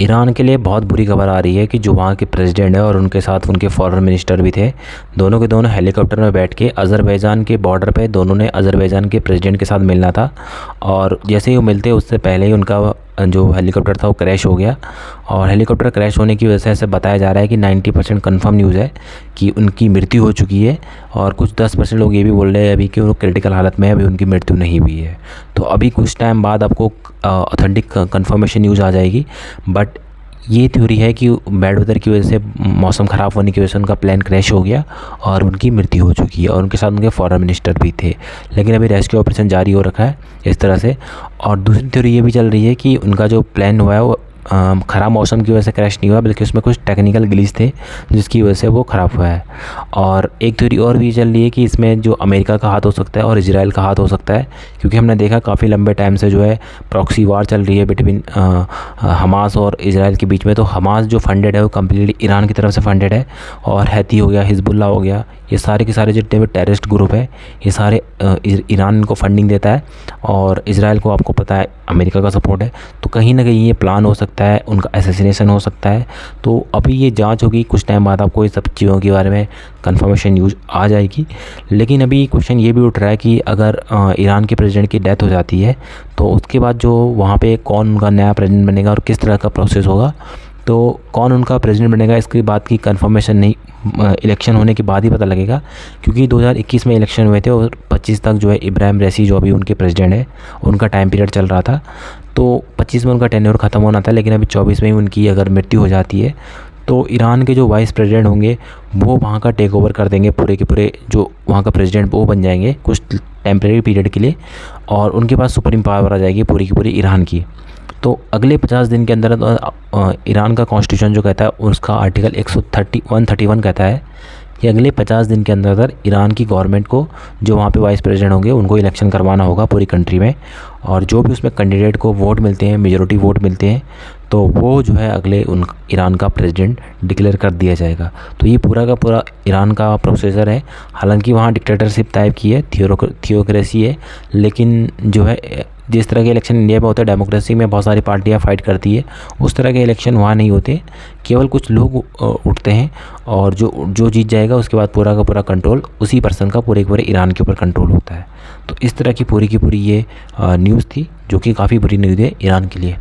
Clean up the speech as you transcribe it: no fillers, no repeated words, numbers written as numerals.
Iran के लिए बहुत बुरी खबर आ रही है कि जो वहाँ के प्रेसिडेंट है और उनके साथ उनके फॉरेन मिनिस्टर भी थे, दोनों के दोनों हेलीकॉप्टर में बैठ के अज़रबैजान के बॉर्डर पे दोनों ने अज़रबैजान के प्रेसिडेंट के साथ मिलना था। और जैसे ही वो मिलते उससे पहले ही उनका जो हेलीकॉप्टर था वो क्रैश हो गया। और हेलीकॉप्टर क्रैश होने की वजह से ऐसे बताया जा रहा है कि 90% कन्फर्म न्यूज़ है कि उनकी मृत्यु हो चुकी है। और कुछ 10% लोग ये भी बोल रहे हैं अभी कि वो क्रिटिकल हालत में है, अभी उनकी मृत्यु नहीं हुई है। तो अभी कुछ टाइम बाद आपको ऑथेंटिक कन्फर्मेशन न्यूज़ आ जाएगी। बट ये थ्योरी है कि बैड वेदर की वजह से, मौसम ख़राब होने की वजह से उनका प्लान क्रैश हो गया और उनकी मृत्यु हो चुकी है। और उनके साथ उनके फॉरेन मिनिस्टर भी थे, लेकिन अभी रेस्क्यू ऑपरेशन जारी हो रखा है इस तरह से। और दूसरी थ्योरी ये भी चल रही है कि उनका जो प्लान हुआ है वो ख़राब मौसम की वजह से क्रैश नहीं हुआ, बल्कि उसमें कुछ टेक्निकल ग्लिच थे जिसकी वजह से वो ख़राब हुआ है। और एक थ्योरी और भी चल रही है कि इसमें जो अमेरिका का हाथ हो सकता है और इजराइल का हाथ हो सकता है, क्योंकि हमने देखा काफ़ी लंबे टाइम से जो है प्रॉक्सी वार चल रही है बिटवीन हमास और इजराइल के बीच में। तो हमास जो फंडेड है वो कम्प्लीटली ईरान की तरफ से फंडेड है, और हैती हो गया, हिजबुल्ला हो गया, ये सारे के सारे जितने भी टेररिस्ट ग्रुप है ये सारे ईरान को फंडिंग देता है। और इजराइल को आपको पता है अमेरिका का सपोर्ट है। तो कहीं ना कहीं ये प्लान हो सकता है, उनका असैसिनेशन हो सकता है। तो अभी ये जांच होगी, कुछ टाइम बाद आपको ये सब चीज़ों के बारे में कंफर्मेशन न्यूज़ आ जाएगी। लेकिन अभी क्वेश्चन ये भी उठ रहा है कि अगर ईरान के प्रेसिडेंट की डेथ हो जाती है तो उसके बाद जो वहाँ पे कौन उनका नया प्रेसिडेंट बनेगा और किस तरह का प्रोसेस होगा। तो कौन उनका प्रेसिडेंट बनेगा इसकी बात की कंफर्मेशन नहीं, इलेक्शन होने के बाद ही पता लगेगा। क्योंकि 2021 में इलेक्शन हुए थे और 25 तक जो है इब्राहिम रईसी जो अभी उनके प्रेसिडेंट है उनका टाइम पीरियड चल रहा था। तो 25 में उनका टेन्योर ख़त्म होना था, लेकिन अभी 24 में ही उनकी अगर मृत्यु हो जाती है तो ईरान के जो वाइस प्रेसिडेंट होंगे वो वहाँ का टेक ओवर कर देंगे, पूरे के पूरे जो वहाँ का प्रेसिडेंट वो बन जाएंगे कुछ टेम्परेरी पीरियड के लिए। और उनके पास सुप्रीम पावर आ जाएगी पूरी की पूरी ईरान की। तो अगले 50 दिन के अंदर ईरान का कॉन्स्टिट्यूशन जो कहता है, उसका आर्टिकल 131 कहता है कि अगले 50 दिन के अंदर ईरान की गवर्नमेंट को, जो वहाँ पे वाइस प्रेसिडेंट होंगे, उनको इलेक्शन करवाना होगा पूरी कंट्री में। और जो भी उसमें कैंडिडेट को वोट मिलते हैं, मेजॉरिटी वोट मिलते हैं, तो वो जो है अगले ईरान का प्रेसिडेंट डिक्लेयर कर दिया जाएगा। तो ये पूरा का पूरा ईरान का प्रोसेसर है। हालांकि वहाँ डिक्टेटरशिप टाइप की है, थियोक्रेसी है, लेकिन जो है जिस तरह के इलेक्शन इंडिया में होते हैं, डेमोक्रेसी में बहुत सारी पार्टियां फाइट करती है, उस तरह के इलेक्शन वहाँ नहीं होते। केवल कुछ लोग उठते हैं और जो जीत जाएगा उसके बाद पूरा का पूरा कंट्रोल उसी पर्सन का पूरे के पूरे ईरान के ऊपर कंट्रोल होता है। तो इस तरह की पूरी ये न्यूज़ थी, जो कि काफ़ी बुरी न्यूज़ है ईरान के लिए।